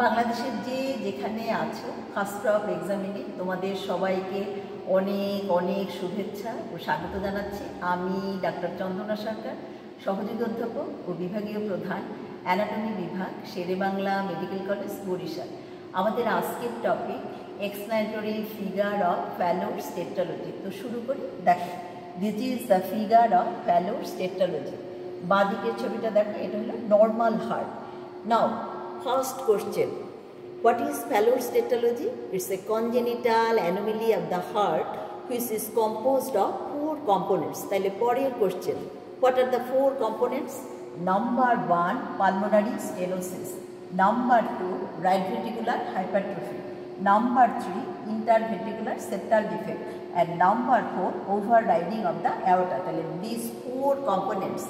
বাংলাদেশের যেখানে আছো ফার্স্ট অফ এক্সামিনে তোমাদের সবাইকে অনেক অনেক শুভেচ্ছা ও স্বাগত জানাচ্ছি। আমি ডাক্তার চন্দনা সরকার, সহযোগী অধ্যাপক ও বিভাগীয় প্রধান, অ্যানাটমি বিভাগ, শেরেবাংলা মেডিকেল কলেজ, বরিশাল। আমাদের আজকের topic explanatory figure of Fallot's tetralogy. তো শুরু করি। দেখো, this is the figure of Fallot's tetralogy. বাঁ দিকের ছবিটা দেখো, এটা হলো normal heart. Now first question, what is Fallot's tetralogy? It's a congenital anomaly of the heart which is composed of 4 components. তাহলে পরের question, what are the 4 components? Number 1, pulmonary stenosis. Number 2, right ventricular hypertrophy. Number 3, interventricular septal defect. And number 4, overriding of the aorta. তাহলে these 4 components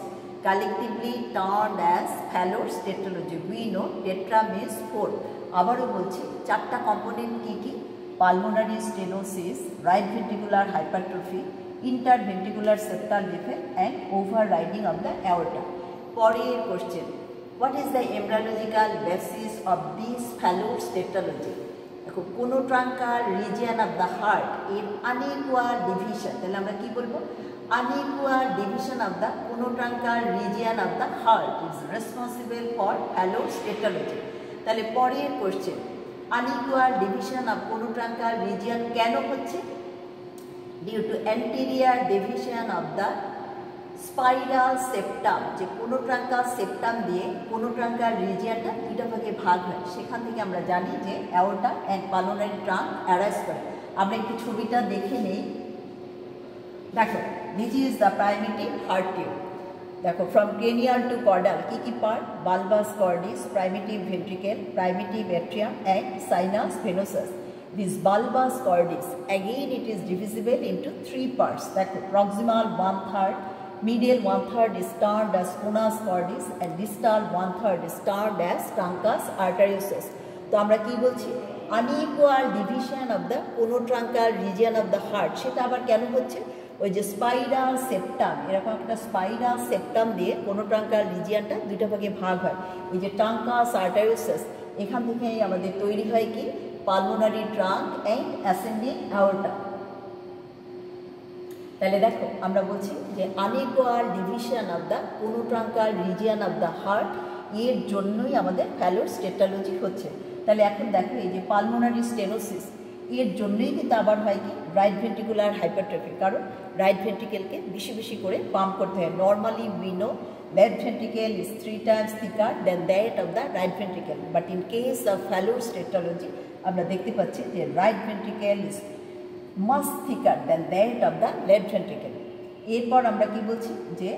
collectively termed as Fallot's tetralogy. We know tetra means 4. আবারও বলছি, 4টা component কি? Pulmonary stenosis, right ventricular hypertrophy, interventricular septal defect and overriding of the aorta. পরের question, what is the embryological basis of this Fallot's tetralogy? দেখো, conotruncal region of the heart এর unequal division. তাহলে আমরা কি বলবো? Unequal division of the conotruncal region of the heart is responsible for Fallot's tetralogy. তাহলে পরের question, unequal division of conotruncal region কেন হচ্ছে? Due to anterior division of the spiral septum, যে conotruncal septum দিয়ে conotruncal regionটা দুইটা ভাগে ভাগ হয়। সেখান থেকে আমরা জানি যে aorta and pulmonary trunk arise করে। আমরা একটু ছবিটা দেখে নেই। দেখো, this is the primitive heart tube. দেখো, from cranial to caudal কি part? Bulbous cordis, primitive ventricle, primitive atrium and sinus venosus. This bulbous cordis, again it is divisible into 3 parts. দেখো, proximal 1/3, medial 1/3 is termed as conus cordis and distal 1/3 is termed as truncus arteriosus. তো আমরা কি বলছি? unequal division of the conotruncal region of the heart। সেটা আবার কেন হচ্ছে? ওই যে স্পাইরাল সেপ্টাম, এরকম একটা স্পাইরাল সেপ্টাম দিয়ে কোনোট্রাঙ্কাল রিজিয়নটা দুইটা ভাগে ভাগ হয়। এই যে ট্রাঙ্কাস আর্টারিওসাস, এখান থেকেই আমাদের তৈরি হয় কি? Pulmonary trunk and ascending aorta. তাহলে দেখো, আমরা বলছি যে unequal division of the conotruncal region of the heart, এর জন্যই আমাদের Fallot's tetralogy হচ্ছে। তাহলে এখন দেখো, এই যে পালমোনারি স্টেনোসিস, এর জন্যই কিন্তু আবার হয় কি? Right ventricular hypertrophy. কারণ রাইট ভেন্ট্রিকেলকে বেশি বেশি করে পাম্প করতে হয়। Normally we know left ventricle is 3 times thicker than that of the right ventricle, but in case of Fallot's tetralogy আমরা দেখতে পাচ্ছি যে right ventricle is much thicker than that of the left ventricle. এরপর আমরা কি বলছি? যে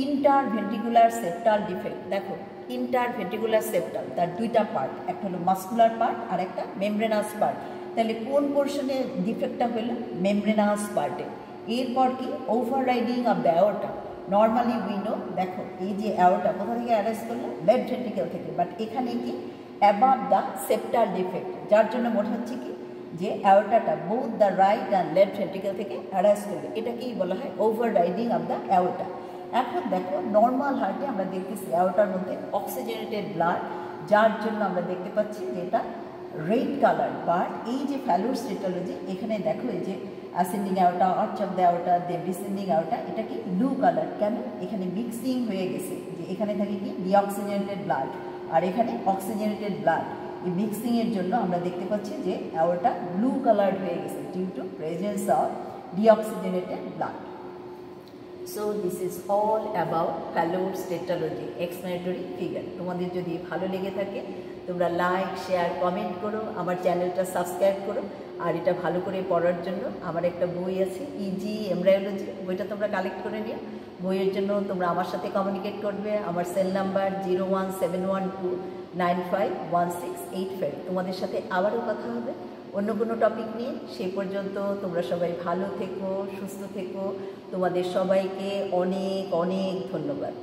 interventricular septal defect. দেখো, ইন্টারভেন্ট্রিকুলার সেপ্টাল তার দুইটা পার্ট, একটা হলো মাস্কুলার পার্ট আর একটা মেমব্রেনাস পার্ট। তাহলে কোন পোর্শনে ডিফেক্টটা হলো? মেমব্রেনাস পার্টে। এরপর কি? Overriding of the aorta. Normally we know, দেখো এই যে অ্যাওর্টা কোথা থেকে অ্যারেস্ট করলো? লেফট ভেন্ট্রিকেল থেকে, বাট এখানে কি? অ্যাবাভ দ্য সেপ্টাল ডিফেক্ট, যার জন্য মনে হচ্ছে কি যে অ্যাওর্টাটা both the right and left ventricle থেকে অ্যারেস্ট করবে। এটাকেই বলা হয় ওভাররাইডিং অফ দ্য অ্যাওর্টা। এখন দেখো, নর্মাল হার্টে আমরা দেখতেছি অ্যাওর্টার মধ্যে অক্সিজেনেটেড ব্লাড, যার জন্য আমরা দেখতে পাচ্ছি যে এটা রেড কালার। বাট এই যে Fallot's tetralogy, এখানে দেখো এই যে ascending aorta, arch of the aorta, then descending aorta, এটা কি ব্লু কালার। কেন? এখানে মিক্সিং হয়ে গেছে, যে এখানে থাকে কি? ডিঅক্সিজেনেটেড ব্লাড আর এখানে অক্সিজেনেটেড ব্লাড। এই মিক্সিংয়ের জন্য আমরা দেখতে পাচ্ছি যে অ্যাওর্টা ব্লু কালার হয়ে গেছে due to presence of deoxygenated blood. So this is all about Fallot's tetralogy explanatory figure. তোমাদের যদি ভালো লেগে থাকে তোমরা লাইক, শেয়ার, কমেন্ট করো, আমার চ্যানেলটা সাবস্ক্রাইব করো। আর এটা ভালো করে পড়ার জন্য আমার একটা বই আছে, ইজি এমব্রায়োলজি, বইটা তোমরা কালেক্ট করে নিও। বইয়ের জন্য তোমরা আমার সাথে কমিউনিকেট করবে। আমার সেল নাম্বার 0171295165। তোমাদের সাথে আবারও কথা হবে অন্য কোনো টপিক নিয়ে। সেই পর্যন্ত তোমরা সবাই ভালো থেকো, সুস্থ থেকো। তোমাদের সবাইকে অনেক অনেক ধন্যবাদ।